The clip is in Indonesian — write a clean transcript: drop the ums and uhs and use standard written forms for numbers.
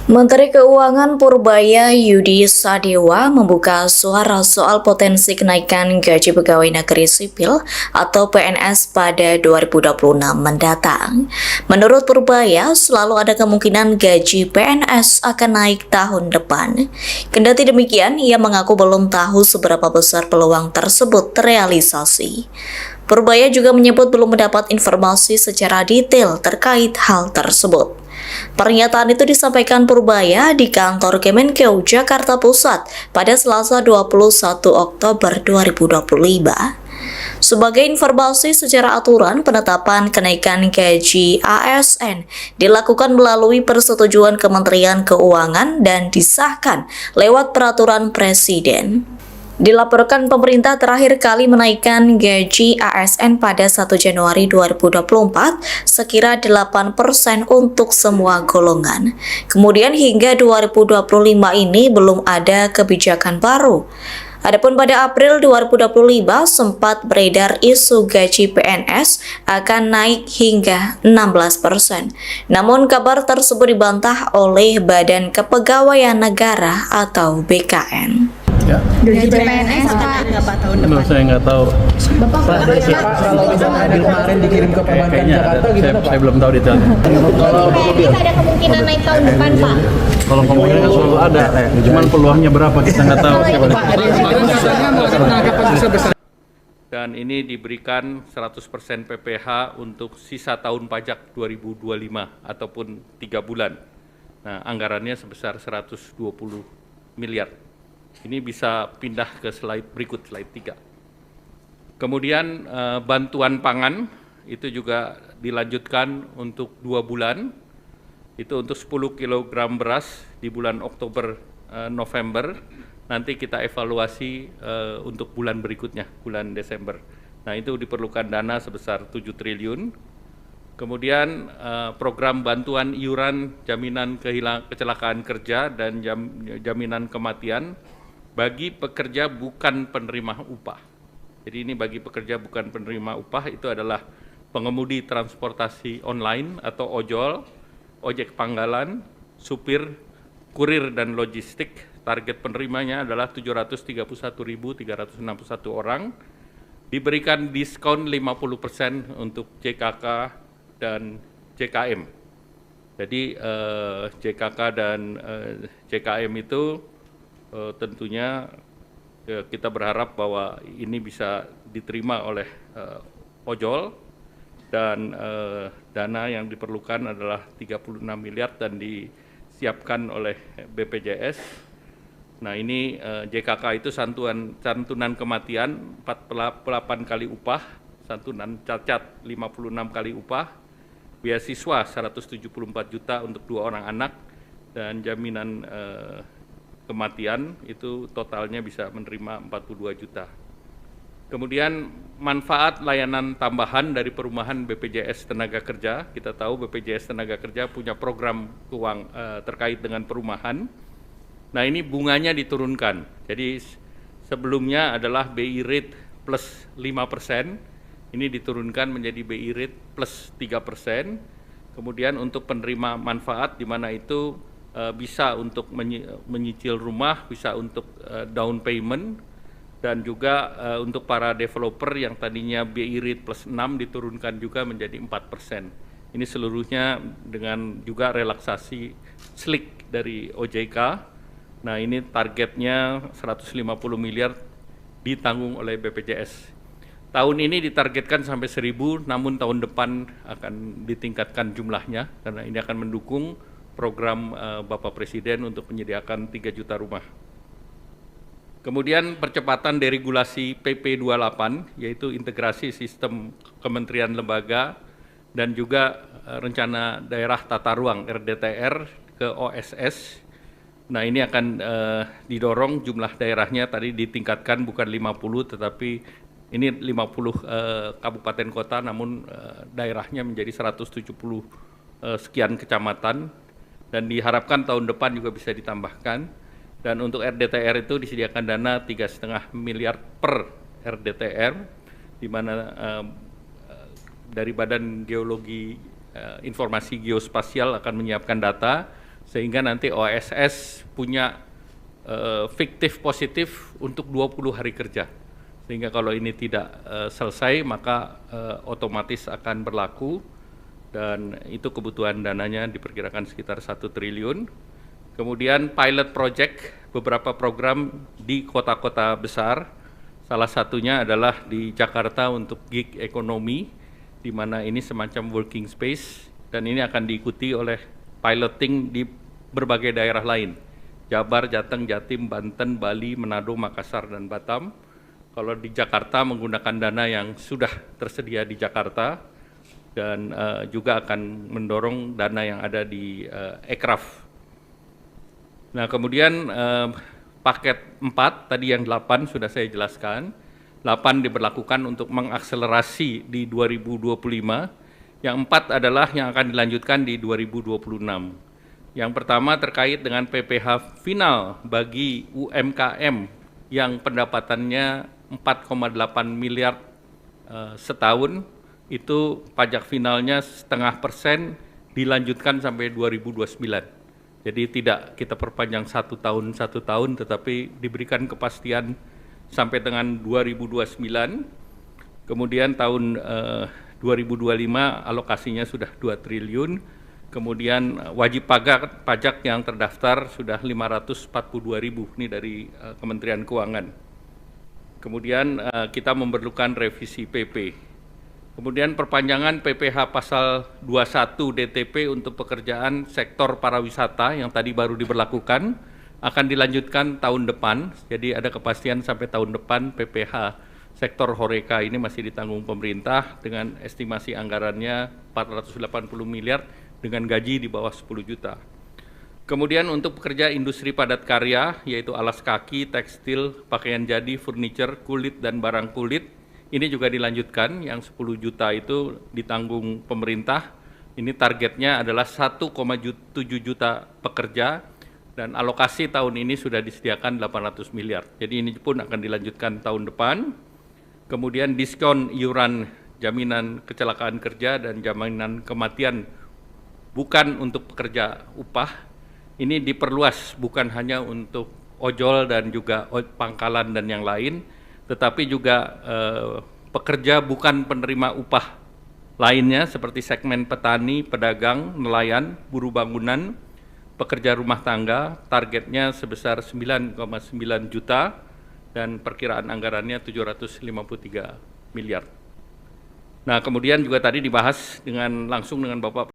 Menteri Keuangan Purbaya Yudi Sadewa membuka suara soal potensi kenaikan gaji pegawai negeri sipil atau PNS pada 2026 mendatang. Menurut Purbaya, selalu ada kemungkinan gaji PNS akan naik tahun depan. Kendati demikian, ia mengaku belum tahu seberapa besar peluang tersebut terrealisasi. Purbaya juga menyebut belum mendapat informasi secara detail terkait hal tersebut. Pernyataan itu disampaikan Purbaya di kantor Kemenkeu Jakarta Pusat pada Selasa 21 Oktober 2025. Sebagai informasi, secara aturan penetapan kenaikan gaji ASN dilakukan melalui persetujuan Kementerian Keuangan dan disahkan lewat peraturan Presiden. Dilaporkan pemerintah terakhir kali menaikkan gaji ASN pada 1 Januari 2024 sekira 8% untuk semua golongan. Kemudian hingga 2025 ini belum ada kebijakan baru. Adapun pada April 2025 sempat beredar isu gaji PNS akan naik hingga 16%. Namun kabar tersebut dibantah oleh Badan Kepegawaian Negara atau BKN. Ya. Gaji PNS Pak tahun depan? Saya nggak tahu. Bapak Kalau misalnya kemarin dikirim ke Perbankan Kayaknya Jakarta ada, gimana Pak? saya belum tahu detailnya. Kalau PNS ada kemungkinan naik tahun depan Pak? Kalau kemungkinan kan selalu ada, cuman peluangnya berapa kita nggak tahu. Dan ini diberikan 100% PPh untuk sisa tahun pajak 2025 ataupun 3 bulan. Nah, anggarannya sebesar 120 miliar. Ini bisa pindah ke slide berikut, slide 3. Kemudian bantuan pangan itu juga dilanjutkan untuk 2 bulan, itu untuk 10 kg beras di bulan Oktober November, nanti kita evaluasi untuk bulan berikutnya, bulan Desember. Nah itu diperlukan dana sebesar 7 triliun. Kemudian program bantuan iuran jaminan kecelakaan kerja dan jaminan kematian bagi pekerja bukan penerima upah. Jadi ini bagi pekerja bukan penerima upah itu adalah pengemudi transportasi online atau ojol, ojek panggalan, supir, kurir dan logistik. Target penerimanya adalah 731.361 orang. Diberikan diskon 50% untuk JKK dan JKM. Jadi JKK dan JKM itu tentunya kita berharap bahwa ini bisa diterima oleh ojol dan dana yang diperlukan adalah 36 miliar dan disiapkan oleh BPJS. Nah ini JKK itu santunan kematian 48 kali upah, santunan cacat 56 kali upah, beasiswa 174 juta untuk 2 orang anak, dan jaminan kematian itu totalnya bisa menerima 42 juta. Kemudian manfaat layanan tambahan dari perumahan BPJS Tenaga Kerja. Kita tahu BPJS Tenaga Kerja punya program terkait dengan perumahan. Nah ini bunganya diturunkan. Jadi sebelumnya adalah BI rate plus 5%, ini diturunkan menjadi BI rate plus 3%. Kemudian untuk penerima manfaat di mana itu bisa untuk menyicil rumah, bisa untuk down payment, dan juga untuk para developer yang tadinya BI rate plus 6 diturunkan juga menjadi 4%. Ini seluruhnya dengan juga relaksasi slick dari OJK. Nah ini targetnya 150 miliar ditanggung oleh BPJS. Tahun ini ditargetkan sampai 1.000, namun tahun depan akan ditingkatkan jumlahnya karena ini akan mendukung program Bapak Presiden untuk menyediakan 3 juta rumah. Kemudian percepatan deregulasi PP 28, yaitu integrasi sistem kementerian lembaga dan juga rencana daerah tata ruang RDTR ke OSS. Nah ini akan didorong jumlah daerahnya tadi ditingkatkan bukan 50 tetapi ini 50 kabupaten kota, namun daerahnya menjadi 170 sekian kecamatan. Dan diharapkan tahun depan juga bisa ditambahkan. Dan untuk RDTR itu disediakan dana 3,5 miliar per RDTR, di mana dari Badan Geologi Informasi Geospasial akan menyiapkan data sehingga nanti OSS punya fiktif positif untuk 20 hari kerja. Sehingga kalau ini tidak selesai maka otomatis akan berlaku, dan itu kebutuhan dananya diperkirakan sekitar 1 triliun. Kemudian pilot project beberapa program di kota-kota besar, salah satunya adalah di Jakarta untuk gig ekonomi, di mana ini semacam working space, dan ini akan diikuti oleh piloting di berbagai daerah lain, Jabar, Jateng, Jatim, Banten, Bali, Manado, Makassar, dan Batam. Kalau di Jakarta menggunakan dana yang sudah tersedia di Jakarta, dan juga akan mendorong dana yang ada di Ekraf. Nah, kemudian paket 4 tadi yang 8 sudah saya jelaskan. 8 diberlakukan untuk mengakselerasi di 2025. Yang 4 adalah yang akan dilanjutkan di 2026. Yang pertama terkait dengan PPh final bagi UMKM yang pendapatannya 4,8 miliar setahun, itu pajak finalnya 0,5% dilanjutkan sampai 2029. Jadi tidak kita perpanjang satu tahun, tetapi diberikan kepastian sampai dengan 2029. Kemudian tahun 2025 alokasinya sudah 2 triliun. Kemudian wajib pajak yang terdaftar sudah 542.000, ini dari Kementerian Keuangan. Kemudian kita memerlukan revisi PP. Kemudian perpanjangan PPh pasal 21 DTP untuk pekerjaan sektor pariwisata yang tadi baru diberlakukan akan dilanjutkan tahun depan. Jadi ada kepastian sampai tahun depan PPh sektor Horeca ini masih ditanggung pemerintah dengan estimasi anggarannya 480 miliar dengan gaji di bawah 10 juta. Kemudian untuk pekerja industri padat karya, yaitu alas kaki, tekstil, pakaian jadi, furniture, kulit, dan barang kulit, ini juga dilanjutkan, yang 10 juta itu ditanggung pemerintah. Ini targetnya adalah 1,7 juta pekerja, dan alokasi tahun ini sudah disediakan 800 miliar. Jadi ini pun akan dilanjutkan tahun depan. Kemudian diskon iuran jaminan kecelakaan kerja dan jaminan kematian bukan untuk pekerja upah, ini diperluas bukan hanya untuk ojol dan juga pangkalan dan yang lain, tetapi juga pekerja bukan penerima upah lainnya seperti segmen petani, pedagang, nelayan, buruh bangunan, pekerja rumah tangga, targetnya sebesar 9,9 juta dan perkiraan anggarannya 753 miliar. Nah, kemudian juga tadi dibahas langsung dengan Bapak